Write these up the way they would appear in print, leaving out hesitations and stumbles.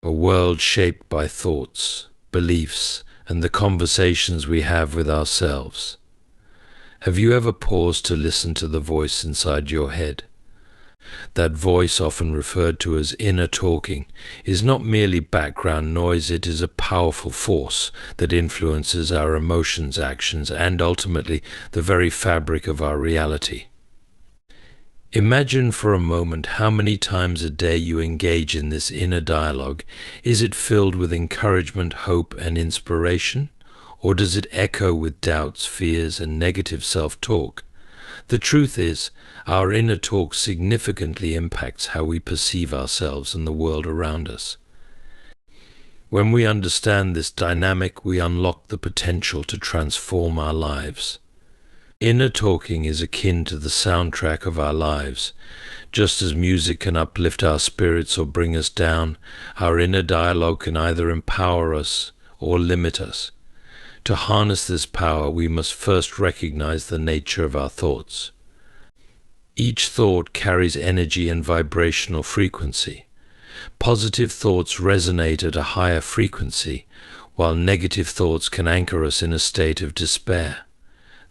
a world shaped by thoughts, beliefs, and the conversations we have with ourselves. Have you ever paused to listen to the voice inside your head? That voice, often referred to as inner talking, is not merely background noise, it is a powerful force that influences our emotions, actions, and ultimately the very fabric of our reality. Imagine for a moment how many times a day you engage in this inner dialogue. Is it filled with encouragement, hope, and inspiration? Or does it echo with doubts, fears, and negative self-talk? The truth is, our inner talk significantly impacts how we perceive ourselves and the world around us. When we understand this dynamic, we unlock the potential to transform our lives. Inner talking is akin to the soundtrack of our lives. Just as music can uplift our spirits or bring us down, our inner dialogue can either empower us or limit us. To harness this power, we must first recognize the nature of our thoughts. Each thought carries energy and vibrational frequency. Positive thoughts resonate at a higher frequency, while negative thoughts can anchor us in a state of despair.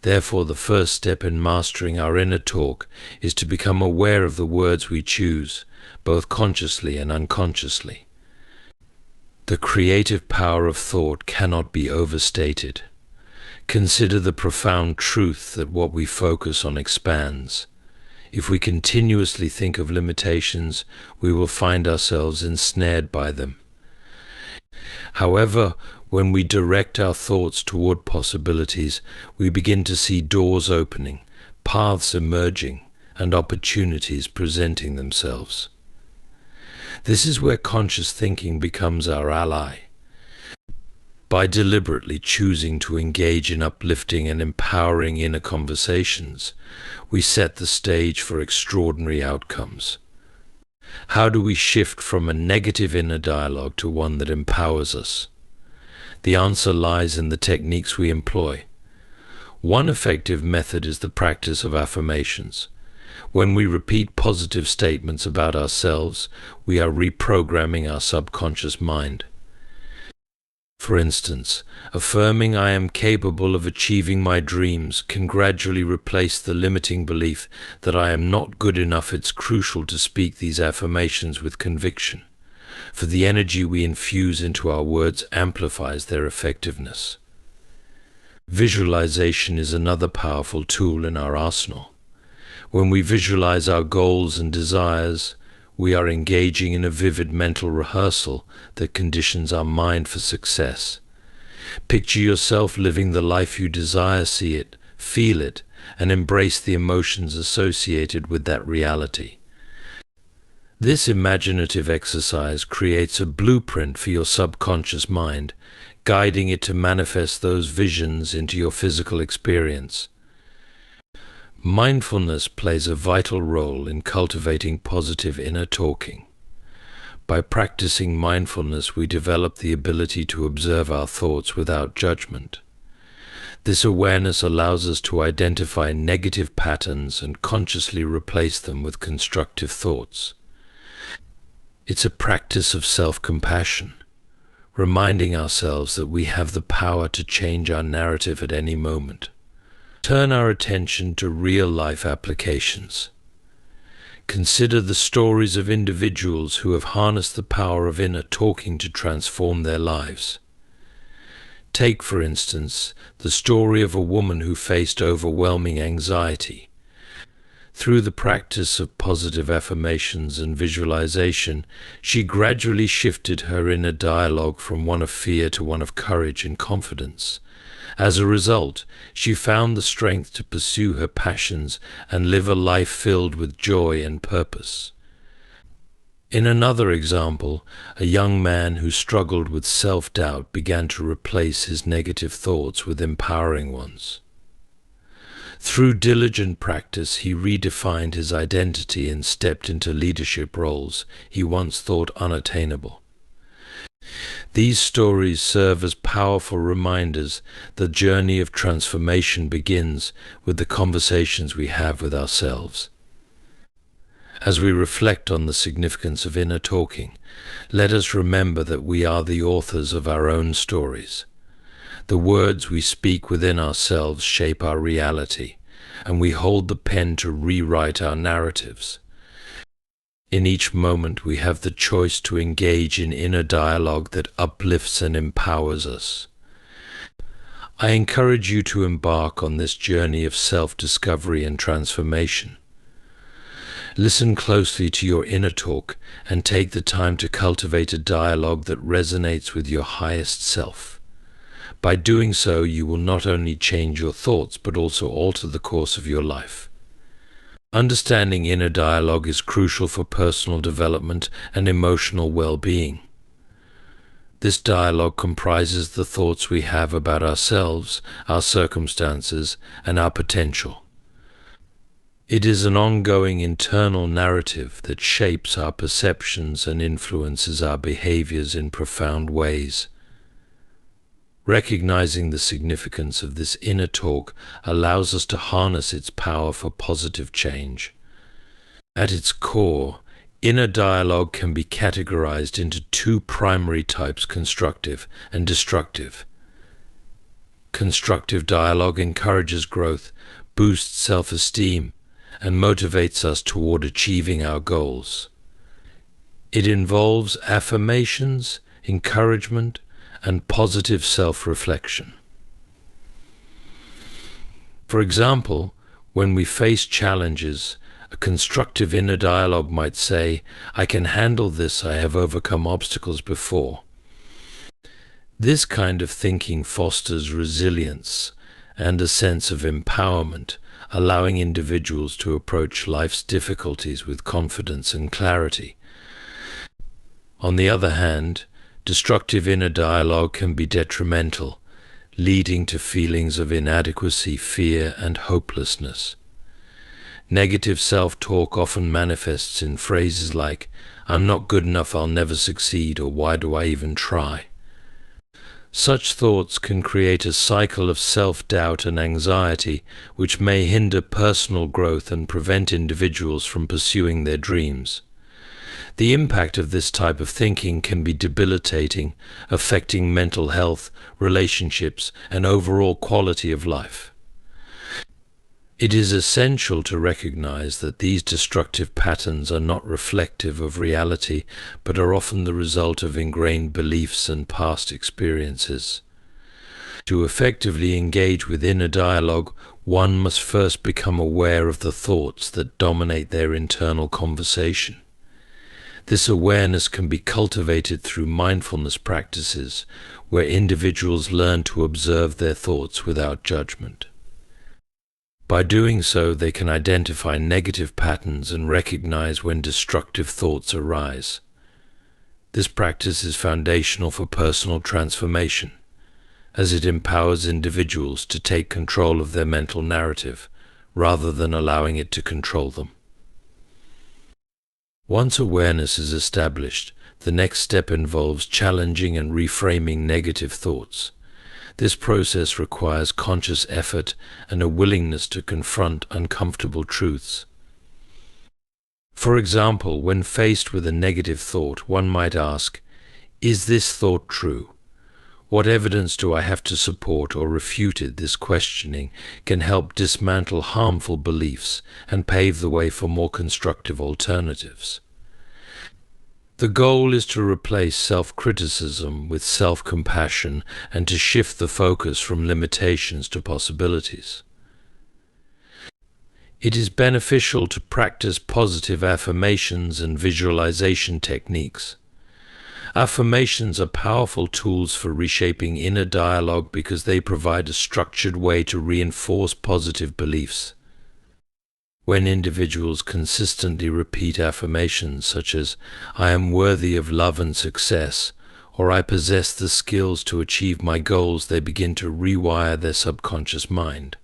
Therefore, the first step in mastering our inner talk is to become aware of the words we choose, both consciously and unconsciously. The creative power of thought cannot be overstated. Consider the profound truth that what we focus on expands. If we continuously think of limitations, we will find ourselves ensnared by them. However, when we direct our thoughts toward possibilities, we begin to see doors opening, paths emerging, and opportunities presenting themselves. This is where conscious thinking becomes our ally. By deliberately choosing to engage in uplifting and empowering inner conversations, we set the stage for extraordinary outcomes. How do we shift from a negative inner dialogue to one that empowers us? The answer lies in the techniques we employ. One effective method is the practice of affirmations. When we repeat positive statements about ourselves, we are reprogramming our subconscious mind. For instance, affirming "I am capable of achieving my dreams" can gradually replace the limiting belief that I am not good enough. It's crucial to speak these affirmations with conviction, for the energy we infuse into our words amplifies their effectiveness. Visualization is another powerful tool in our arsenal. When we visualize our goals and desires, we are engaging in a vivid mental rehearsal that conditions our mind for success. Picture yourself living the life you desire, see it, feel it, and embrace the emotions associated with that reality. This imaginative exercise creates a blueprint for your subconscious mind, guiding it to manifest those visions into your physical experience. Mindfulness plays a vital role in cultivating positive inner talking. By practicing mindfulness, we develop the ability to observe our thoughts without judgment. This awareness allows us to identify negative patterns and consciously replace them with constructive thoughts. It's a practice of self-compassion, reminding ourselves that we have the power to change our narrative at any moment. Turn our attention to real-life applications. Consider the stories of individuals who have harnessed the power of inner talking to transform their lives. Take, for instance, the story of a woman who faced overwhelming anxiety. Through the practice of positive affirmations and visualization, she gradually shifted her inner dialogue from one of fear to one of courage and confidence. As a result, she found the strength to pursue her passions and live a life filled with joy and purpose. In another example, a young man who struggled with self-doubt began to replace his negative thoughts with empowering ones. Through diligent practice, he redefined his identity and stepped into leadership roles he once thought unattainable. These stories serve as powerful reminders that the journey of transformation begins with the conversations we have with ourselves. As we reflect on the significance of inner talking, let us remember that we are the authors of our own stories. The words we speak within ourselves shape our reality, and we hold the pen to rewrite our narratives. In each moment, we have the choice to engage in inner dialogue that uplifts and empowers us. I encourage you to embark on this journey of self-discovery and transformation. Listen closely to your inner talk and take the time to cultivate a dialogue that resonates with your highest self. By doing so, you will not only change your thoughts, but also alter the course of your life. Understanding inner dialogue is crucial for personal development and emotional well-being. This dialogue comprises the thoughts we have about ourselves, our circumstances, and our potential. It is an ongoing internal narrative that shapes our perceptions and influences our behaviors in profound ways. Recognizing the significance of this inner talk allows us to harness its power for positive change. At its core, inner dialogue can be categorized into two primary types: constructive and destructive. Constructive dialogue encourages growth, boosts self-esteem, and motivates us toward achieving our goals. It involves affirmations, encouragement, and positive self-reflection. For example, when we face challenges, a constructive inner dialogue might say, "I can handle this, I have overcome obstacles before." This kind of thinking fosters resilience and a sense of empowerment, allowing individuals to approach life's difficulties with confidence and clarity. On the other hand, destructive inner dialogue can be detrimental, leading to feelings of inadequacy, fear, and hopelessness. Negative self-talk often manifests in phrases like, "I'm not good enough, I'll never succeed," or "Why do I even try?" Such thoughts can create a cycle of self-doubt and anxiety, which may hinder personal growth and prevent individuals from pursuing their dreams. The impact of this type of thinking can be debilitating, affecting mental health, relationships, and overall quality of life. It is essential to recognize that these destructive patterns are not reflective of reality, but are often the result of ingrained beliefs and past experiences. To effectively engage with inner dialogue, one must first become aware of the thoughts that dominate their internal conversation. This awareness can be cultivated through mindfulness practices, where individuals learn to observe their thoughts without judgment. By doing so, they can identify negative patterns and recognize when destructive thoughts arise. This practice is foundational for personal transformation, as it empowers individuals to take control of their mental narrative, rather than allowing it to control them. Once awareness is established, the next step involves challenging and reframing negative thoughts. This process requires conscious effort and a willingness to confront uncomfortable truths. For example, when faced with a negative thought, one might ask, "Is this thought true? What evidence do I have to support or refute it?" This questioning can help dismantle harmful beliefs and pave the way for more constructive alternatives. The goal is to replace self-criticism with self-compassion and to shift the focus from limitations to possibilities. It is beneficial to practice positive affirmations and visualization techniques. Affirmations are powerful tools for reshaping inner dialogue because they provide a structured way to reinforce positive beliefs. When individuals consistently repeat affirmations such as, "I am worthy of love and success," or "I possess the skills to achieve my goals," they begin to rewire their subconscious mind.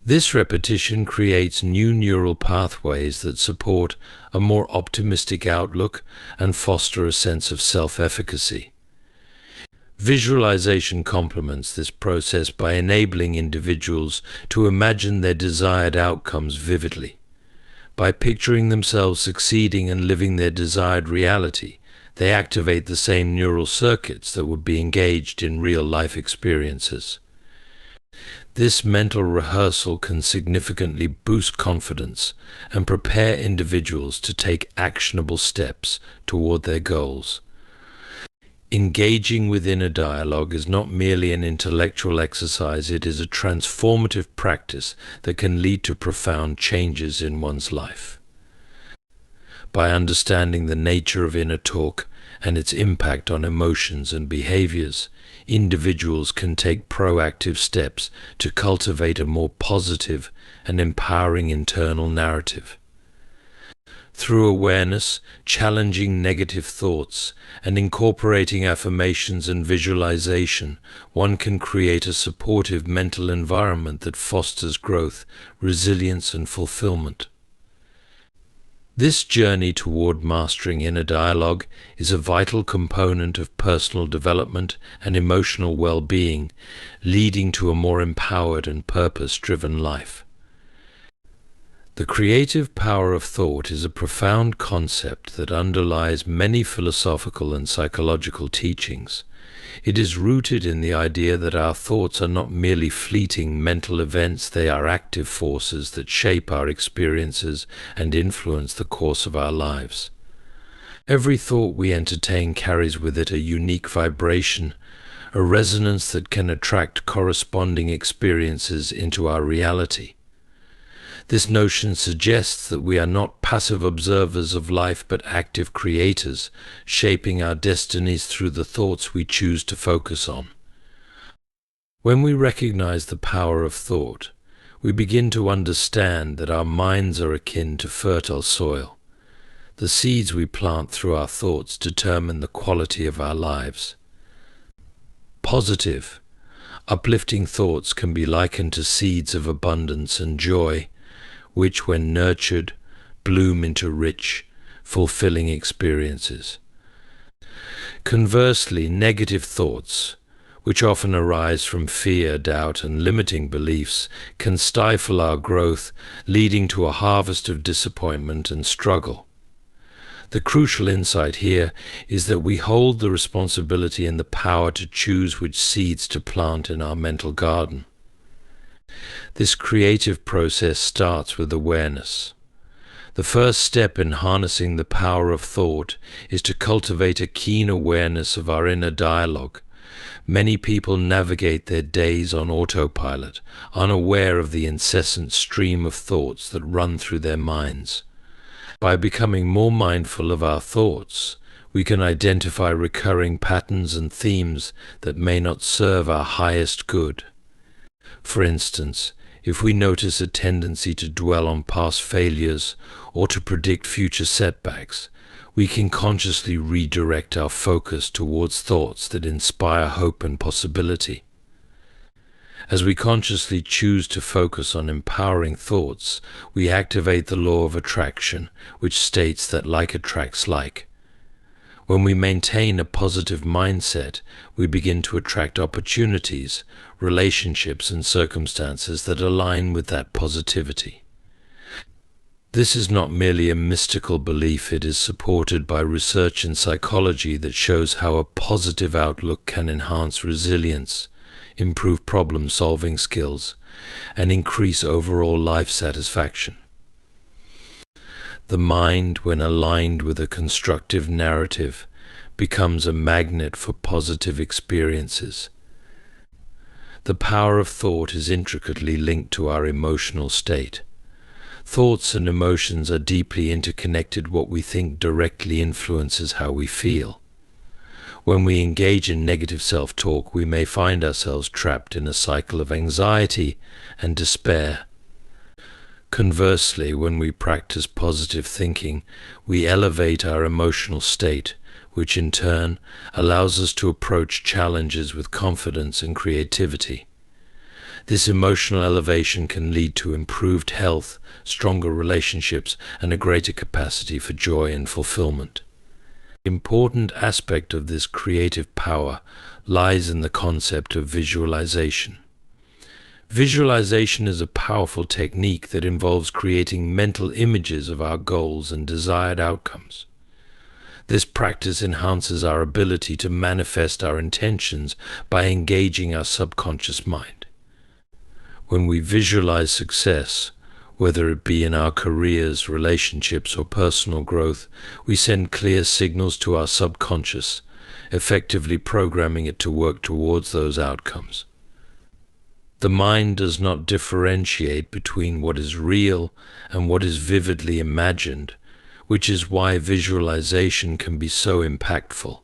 This repetition creates new neural pathways that support a more optimistic outlook and foster a sense of self-efficacy. Visualization complements this process by enabling individuals to imagine their desired outcomes vividly. By picturing themselves succeeding and living their desired reality, they activate the same neural circuits that would be engaged in real-life experiences. This mental rehearsal can significantly boost confidence and prepare individuals to take actionable steps toward their goals. Engaging with inner dialogue is not merely an intellectual exercise, it is a transformative practice that can lead to profound changes in one's life. By understanding the nature of inner talk and its impact on emotions and behaviors, individuals can take proactive steps to cultivate a more positive and empowering internal narrative. Through awareness, challenging negative thoughts, and incorporating affirmations and visualization, one can create a supportive mental environment that fosters growth, resilience, and fulfillment. This journey toward mastering inner dialogue is a vital component of personal development and emotional well-being, leading to a more empowered and purpose-driven life. The creative power of thought is a profound concept that underlies many philosophical and psychological teachings. It is rooted in the idea that our thoughts are not merely fleeting mental events, they are active forces that shape our experiences and influence the course of our lives. Every thought we entertain carries with it a unique vibration, a resonance that can attract corresponding experiences into our reality. This notion suggests that we are not passive observers of life but active creators, shaping our destinies through the thoughts we choose to focus on. When we recognize the power of thought, we begin to understand that our minds are akin to fertile soil. The seeds we plant through our thoughts determine the quality of our lives. Positive, uplifting thoughts can be likened to seeds of abundance and joy, which, when nurtured, bloom into rich, fulfilling experiences. Conversely, negative thoughts, which often arise from fear, doubt, and limiting beliefs, can stifle our growth, leading to a harvest of disappointment and struggle. The crucial insight here is that we hold the responsibility and the power to choose which seeds to plant in our mental garden. This creative process starts with awareness. The first step in harnessing the power of thought is to cultivate a keen awareness of our inner dialogue. Many people navigate their days on autopilot, unaware of the incessant stream of thoughts that run through their minds. By becoming more mindful of our thoughts, we can identify recurring patterns and themes that may not serve our highest good. For instance, if we notice a tendency to dwell on past failures or to predict future setbacks, we can consciously redirect our focus towards thoughts that inspire hope and possibility. As we consciously choose to focus on empowering thoughts, we activate the law of attraction, which states that like attracts like. When we maintain a positive mindset, we begin to attract opportunities, relationships, and circumstances that align with that positivity. This is not merely a mystical belief, it is supported by research in psychology that shows how a positive outlook can enhance resilience, improve problem-solving skills, and increase overall life satisfaction. The mind, when aligned with a constructive narrative, becomes a magnet for positive experiences. The power of thought is intricately linked to our emotional state. Thoughts and emotions are deeply interconnected. What we think directly influences how we feel. When we engage in negative self-talk, we may find ourselves trapped in a cycle of anxiety and despair. Conversely, when we practice positive thinking, we elevate our emotional state, which in turn allows us to approach challenges with confidence and creativity. This emotional elevation can lead to improved health, stronger relationships, and a greater capacity for joy and fulfillment. An important aspect of this creative power lies in the concept of visualization. Visualization is a powerful technique that involves creating mental images of our goals and desired outcomes. This practice enhances our ability to manifest our intentions by engaging our subconscious mind. When we visualize success, whether it be in our careers, relationships, or personal growth, we send clear signals to our subconscious, effectively programming it to work towards those outcomes. The mind does not differentiate between what is real and what is vividly imagined, which is why visualization can be so impactful.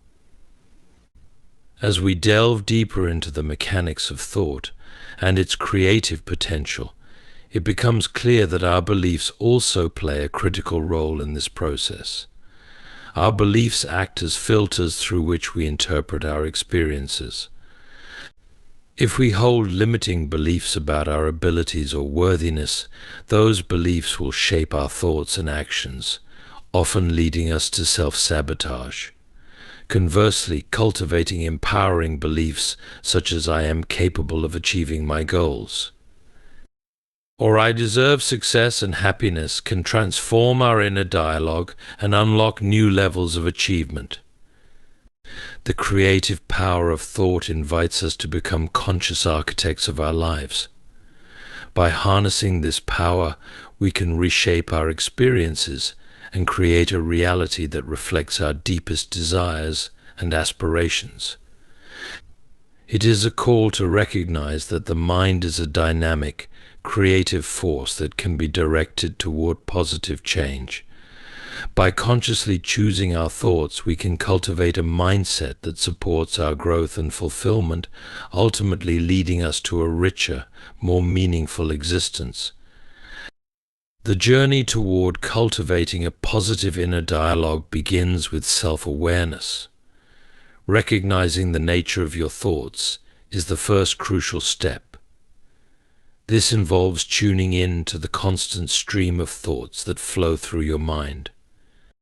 As we delve deeper into the mechanics of thought and its creative potential, it becomes clear that our beliefs also play a critical role in this process. Our beliefs act as filters through which we interpret our experiences. If we hold limiting beliefs about our abilities or worthiness, those beliefs will shape our thoughts and actions, often leading us to self-sabotage. Conversely, cultivating empowering beliefs such as I am capable of achieving my goals, or I deserve success and happiness, can transform our inner dialogue and unlock new levels of achievement. The creative power of thought invites us to become conscious architects of our lives. By harnessing this power, we can reshape our experiences and create a reality that reflects our deepest desires and aspirations. It is a call to recognize that the mind is a dynamic, creative force that can be directed toward positive change. By consciously choosing our thoughts, we can cultivate a mindset that supports our growth and fulfillment, ultimately leading us to a richer, more meaningful existence. The journey toward cultivating a positive inner dialogue begins with self-awareness. Recognizing the nature of your thoughts is the first crucial step. This involves tuning in to the constant stream of thoughts that flow through your mind.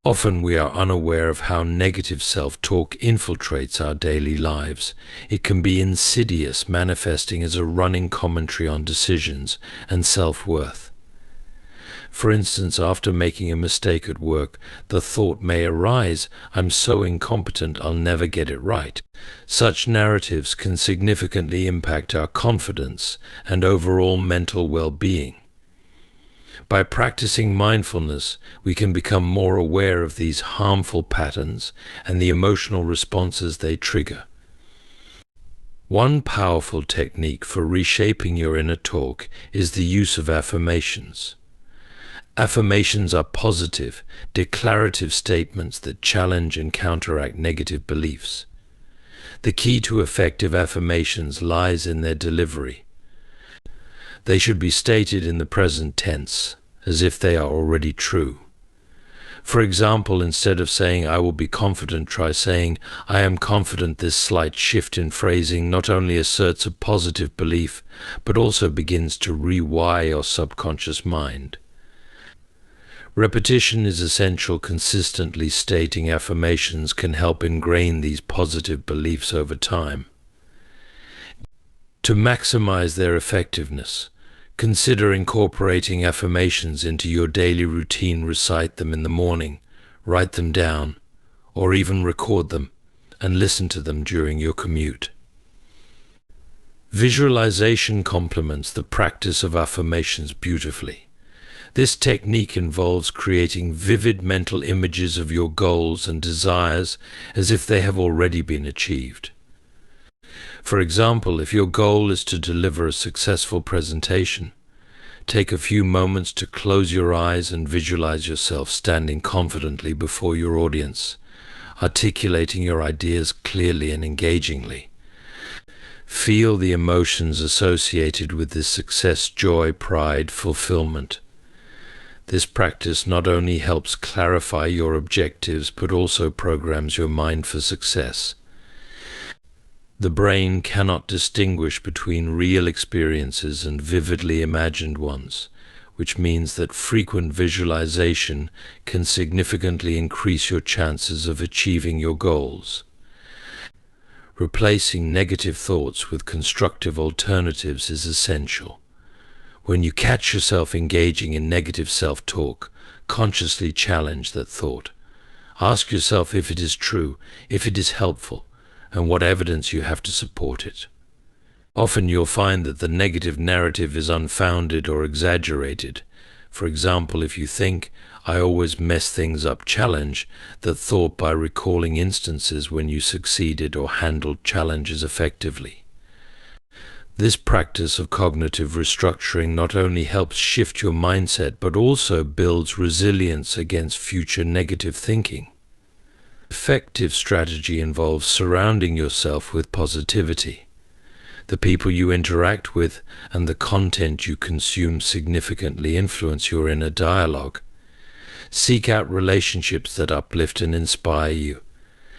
Often we are unaware of how negative self-talk infiltrates our daily lives. It can be insidious, manifesting as a running commentary on decisions and self-worth. For instance, after making a mistake at work, the thought may arise, "I'm so incompetent, I'll never get it right." Such narratives can significantly impact our confidence and overall mental well-being. By practicing mindfulness, we can become more aware of these harmful patterns and the emotional responses they trigger. One powerful technique for reshaping your inner talk is the use of affirmations. Affirmations are positive, declarative statements that challenge and counteract negative beliefs. The key to effective affirmations lies in their delivery. They should be stated in the present tense, as if they are already true. For example, instead of saying, "I will be confident," try saying, "I am confident." This slight shift in phrasing not only asserts a positive belief, but also begins to rewire your subconscious mind. Repetition is essential. Consistently stating affirmations can help ingrain these positive beliefs over time. To maximize their effectiveness, consider incorporating affirmations into your daily routine. Recite them in the morning, write them down, or even record them and listen to them during your commute. Visualization complements the practice of affirmations beautifully. This technique involves creating vivid mental images of your goals and desires as if they have already been achieved. For example, if your goal is to deliver a successful presentation, take a few moments to close your eyes and visualize yourself standing confidently before your audience, articulating your ideas clearly and engagingly. Feel the emotions associated with this success: joy, pride, fulfillment. This practice not only helps clarify your objectives, but also programs your mind for success. The brain cannot distinguish between real experiences and vividly imagined ones, which means that frequent visualization can significantly increase your chances of achieving your goals. Replacing negative thoughts with constructive alternatives is essential. When you catch yourself engaging in negative self-talk, consciously challenge that thought. Ask yourself if it is true, if it is helpful, and what evidence you have to support it. Often you'll find that the negative narrative is unfounded or exaggerated. For example, if you think, "I always mess things up," challenge that thought by recalling instances when you succeeded or handled challenges effectively. This practice of cognitive restructuring not only helps shift your mindset, but also builds resilience against future negative thinking. Effective strategy involves surrounding yourself with positivity. The people you interact with and the content you consume significantly influence your inner dialogue. Seek out relationships that uplift and inspire you.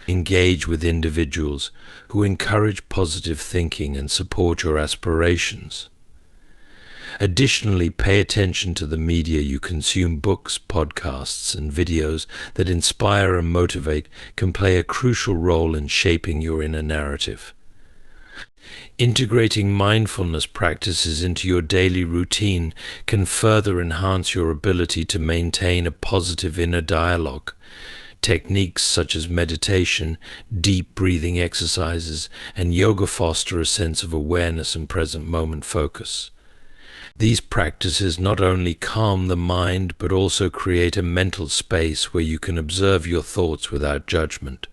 Engage with individuals who encourage positive thinking and support your aspirations. Additionally, pay attention to the media you consume. Books, podcasts, and videos that inspire and motivate can play a crucial role in shaping your inner narrative. Integrating mindfulness practices into your daily routine can further enhance your ability to maintain a positive inner dialogue. Techniques such as meditation, deep breathing exercises, and yoga foster a sense of awareness and present moment focus. These practices not only calm the mind, but also create a mental space where you can observe your thoughts without judgment.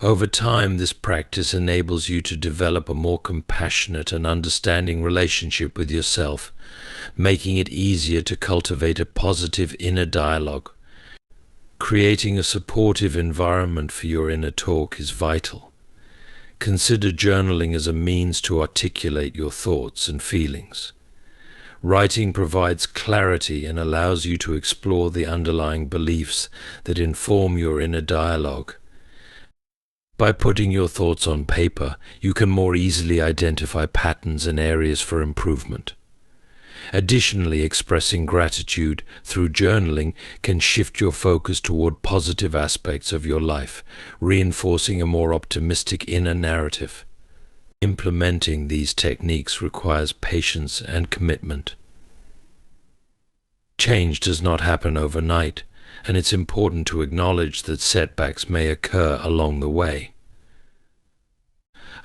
Over time, this practice enables you to develop a more compassionate and understanding relationship with yourself, making it easier to cultivate a positive inner dialogue. Creating a supportive environment for your inner talk is vital. Consider journaling as a means to articulate your thoughts and feelings. Writing provides clarity and allows you to explore the underlying beliefs that inform your inner dialogue. By putting your thoughts on paper, you can more easily identify patterns and areas for improvement. Additionally, expressing gratitude through journaling can shift your focus toward positive aspects of your life, reinforcing a more optimistic inner narrative. Implementing these techniques requires patience and commitment. Change does not happen overnight, and it's important to acknowledge that setbacks may occur along the way.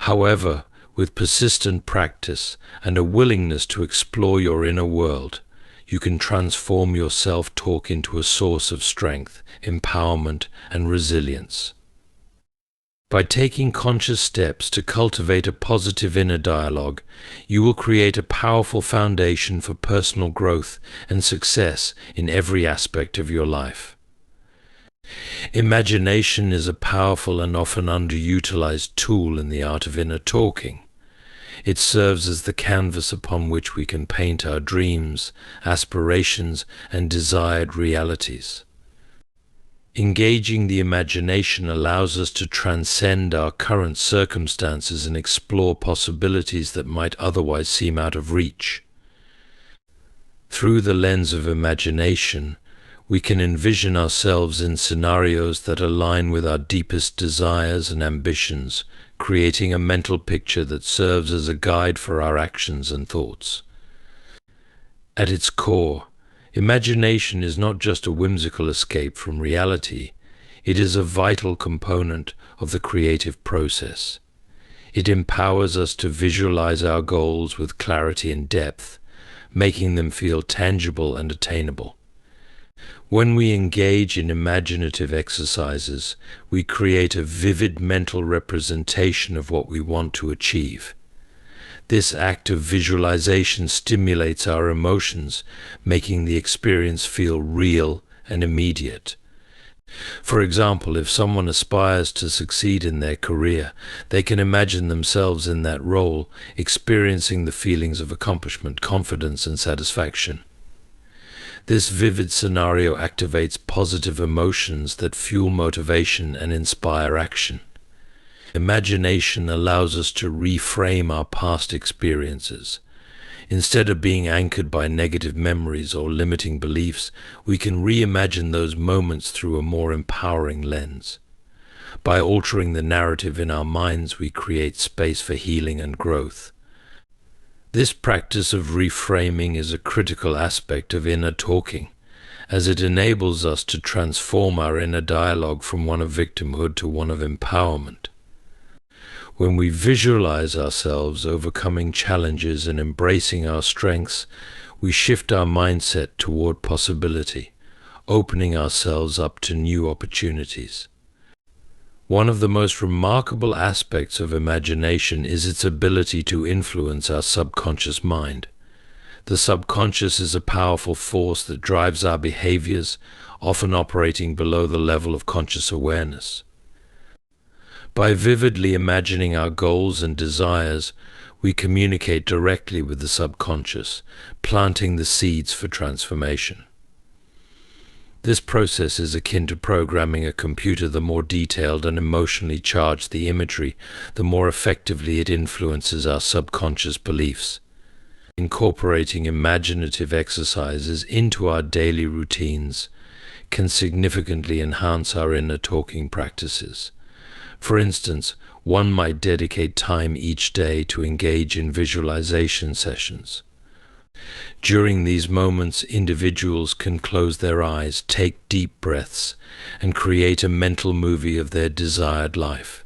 However, with persistent practice and a willingness to explore your inner world, you can transform your self-talk into a source of strength, empowerment, and resilience. By taking conscious steps to cultivate a positive inner dialogue, you will create a powerful foundation for personal growth and success in every aspect of your life. Imagination is a powerful and often underutilized tool in the art of inner talking. It serves as the canvas upon which we can paint our dreams, aspirations, and desired realities. Engaging the imagination allows us to transcend our current circumstances and explore possibilities that might otherwise seem out of reach. Through the lens of imagination, we can envision ourselves in scenarios that align with our deepest desires and ambitions, creating a mental picture that serves as a guide for our actions and thoughts. At its core, imagination is not just a whimsical escape from reality, it is a vital component of the creative process. It empowers us to visualize our goals with clarity and depth, making them feel tangible and attainable. When we engage in imaginative exercises, we create a vivid mental representation of what we want to achieve. This act of visualization stimulates our emotions, making the experience feel real and immediate. For example, if someone aspires to succeed in their career, they can imagine themselves in that role, experiencing the feelings of accomplishment, confidence, and satisfaction. This vivid scenario activates positive emotions that fuel motivation and inspire action. Imagination allows us to reframe our past experiences. Instead of being anchored by negative memories or limiting beliefs, we can reimagine those moments through a more empowering lens. By altering the narrative in our minds, we create space for healing and growth. This practice of reframing is a critical aspect of inner talking, as it enables us to transform our inner dialogue from one of victimhood to one of empowerment. When we visualize ourselves overcoming challenges and embracing our strengths, we shift our mindset toward possibility, opening ourselves up to new opportunities. One of the most remarkable aspects of imagination is its ability to influence our subconscious mind. The subconscious is a powerful force that drives our behaviors, often operating below the level of conscious awareness. By vividly imagining our goals and desires, we communicate directly with the subconscious, planting the seeds for transformation. This process is akin to programming a computer. The more detailed and emotionally charged the imagery, the more effectively it influences our subconscious beliefs. Incorporating imaginative exercises into our daily routines can significantly enhance our inner talking practices. For instance, one might dedicate time each day to engage in visualization sessions. During these moments, individuals can close their eyes, take deep breaths, and create a mental movie of their desired life.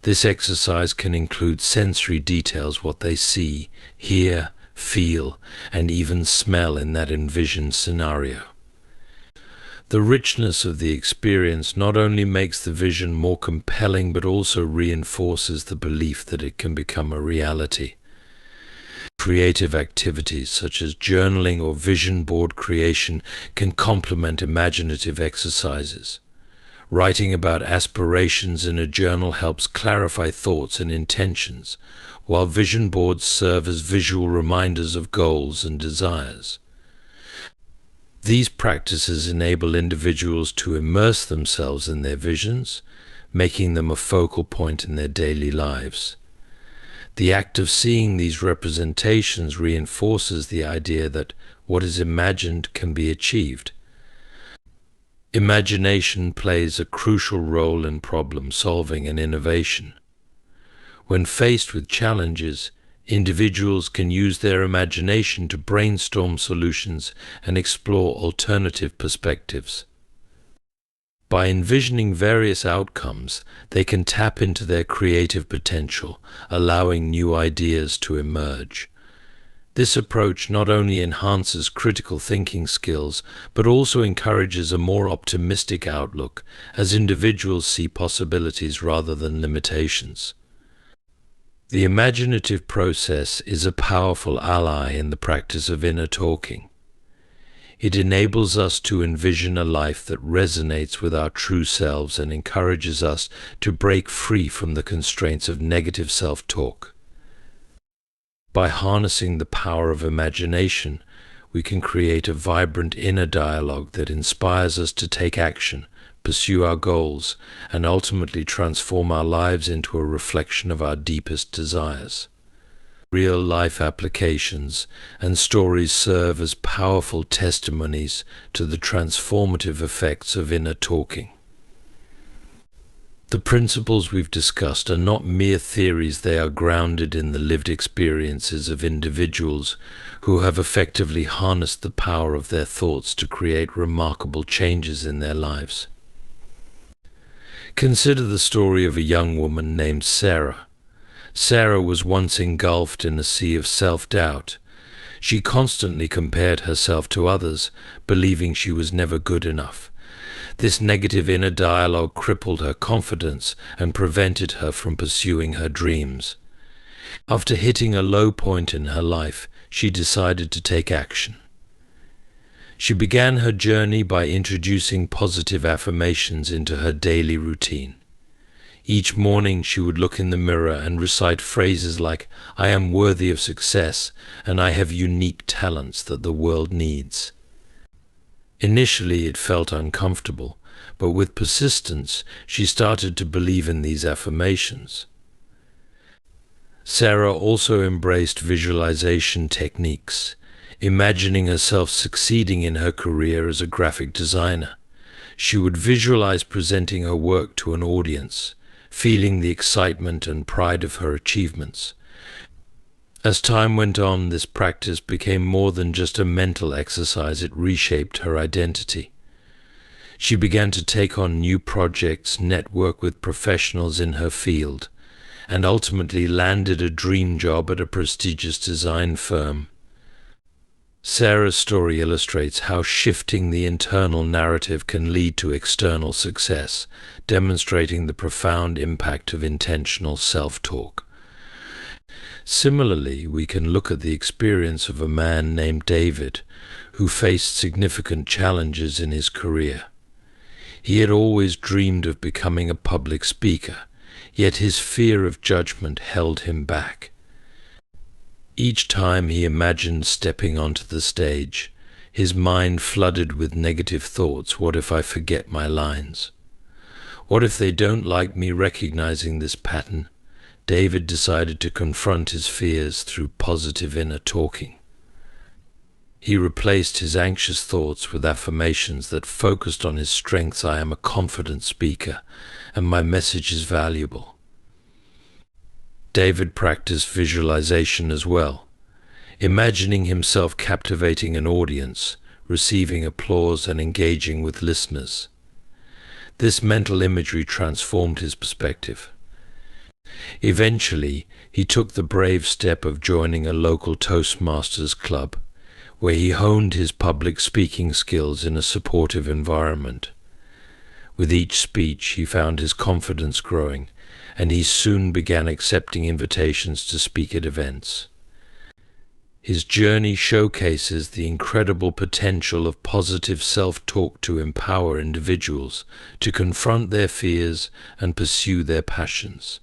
This exercise can include sensory details, what they see, hear, feel, and even smell in that envisioned scenario. The richness of the experience not only makes the vision more compelling, but also reinforces the belief that it can become a reality. Creative activities such as journaling or vision board creation can complement imaginative exercises. Writing about aspirations in a journal helps clarify thoughts and intentions, while vision boards serve as visual reminders of goals and desires. These practices enable individuals to immerse themselves in their visions, making them a focal point in their daily lives. The act of seeing these representations reinforces the idea that what is imagined can be achieved. Imagination plays a crucial role in problem solving and innovation. When faced with challenges, individuals can use their imagination to brainstorm solutions and explore alternative perspectives. By envisioning various outcomes, they can tap into their creative potential, allowing new ideas to emerge. This approach not only enhances critical thinking skills, but also encourages a more optimistic outlook, as individuals see possibilities rather than limitations. The imaginative process is a powerful ally in the practice of inner talking. It enables us to envision a life that resonates with our true selves and encourages us to break free from the constraints of negative self-talk. By harnessing the power of imagination, we can create a vibrant inner dialogue that inspires us to take action, pursue our goals, and ultimately transform our lives into a reflection of our deepest desires. Real-life applications and stories serve as powerful testimonies to the transformative effects of inner talking. The principles we've discussed are not mere theories. They are grounded in the lived experiences of individuals who have effectively harnessed the power of their thoughts to create remarkable changes in their lives. Consider the story of a young woman named Sarah. Sarah was once engulfed in a sea of self-doubt. She constantly compared herself to others, believing she was never good enough. This negative inner dialogue crippled her confidence and prevented her from pursuing her dreams. After hitting a low point in her life, she decided to take action. She began her journey by introducing positive affirmations into her daily routine. Each morning she would look in the mirror and recite phrases like, "I am worthy of success," and "I have unique talents that the world needs." Initially it felt uncomfortable, but with persistence she started to believe in these affirmations. Sarah also embraced visualization techniques, imagining herself succeeding in her career as a graphic designer. She would visualize presenting her work to an audience, feeling the excitement and pride of her achievements. As time went on, this practice became more than just a mental exercise. It reshaped her identity. She began to take on new projects, network with professionals in her field, and ultimately landed a dream job at a prestigious design firm. Sarah's story illustrates how shifting the internal narrative can lead to external success, demonstrating the profound impact of intentional self-talk. Similarly, we can look at the experience of a man named David, who faced significant challenges in his career. He had always dreamed of becoming a public speaker, yet his fear of judgment held him back. Each time he imagined stepping onto the stage, his mind flooded with negative thoughts. What if I forget my lines? What if they don't like me? Recognizing this pattern, David decided to confront his fears through positive inner talking. He replaced his anxious thoughts with affirmations that focused on his strengths. I am a confident speaker, and my message is valuable. David practiced visualization as well, imagining himself captivating an audience, receiving applause, and engaging with listeners. This mental imagery transformed his perspective. Eventually, he took the brave step of joining a local Toastmasters club, where he honed his public speaking skills in a supportive environment. With each speech, he found his confidence growing, and he soon began accepting invitations to speak at events. His journey showcases the incredible potential of positive self-talk to empower individuals to confront their fears and pursue their passions.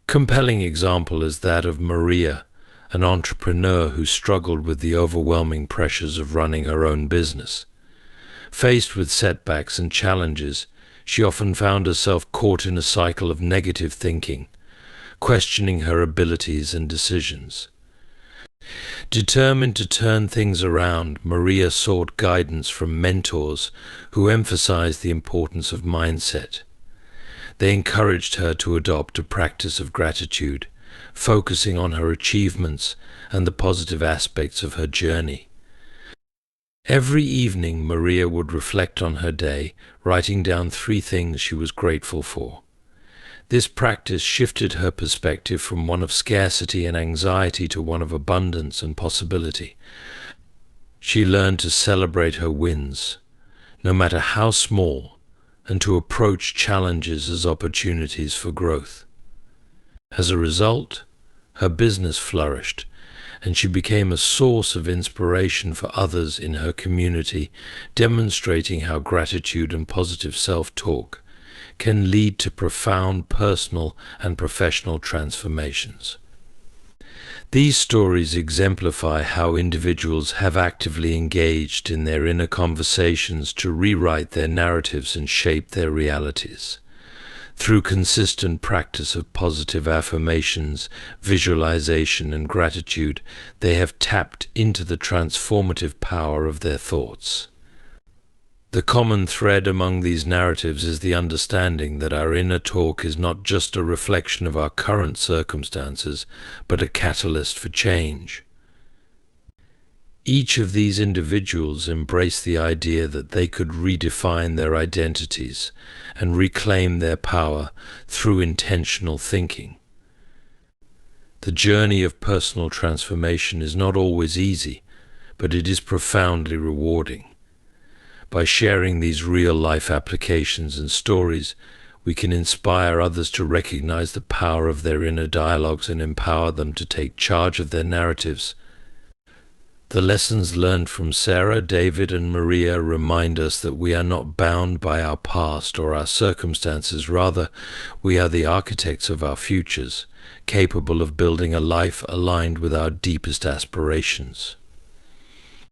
Compelling example is that of Maria, an entrepreneur who struggled with the overwhelming pressures of running her own business. Faced with setbacks and challenges, she often found herself caught in a cycle of negative thinking, questioning her abilities and decisions. Determined to turn things around, Maria sought guidance from mentors who emphasized the importance of mindset. They encouraged her to adopt a practice of gratitude, focusing on her achievements and the positive aspects of her journey. Every evening, Maria would reflect on her day, writing down 3 things she was grateful for. This practice shifted her perspective from one of scarcity and anxiety to one of abundance and possibility. She learned to celebrate her wins, no matter how small, and to approach challenges as opportunities for growth. As a result, her business flourished, and she became a source of inspiration for others in her community, demonstrating how gratitude and positive self-talk can lead to profound personal and professional transformations. These stories exemplify how individuals have actively engaged in their inner conversations to rewrite their narratives and shape their realities. Through consistent practice of positive affirmations, visualization, and gratitude, they have tapped into the transformative power of their thoughts. The common thread among these narratives is the understanding that our inner talk is not just a reflection of our current circumstances, but a catalyst for change. Each of these individuals embraced the idea that they could redefine their identities and reclaim their power through intentional thinking. The journey of personal transformation is not always easy, but it is profoundly rewarding. By sharing these real-life applications and stories, we can inspire others to recognize the power of their inner dialogues and empower them to take charge of their narratives. The lessons learned from Sarah, David, and Maria remind us that we are not bound by our past or our circumstances. Rather, we are the architects of our futures, capable of building a life aligned with our deepest aspirations.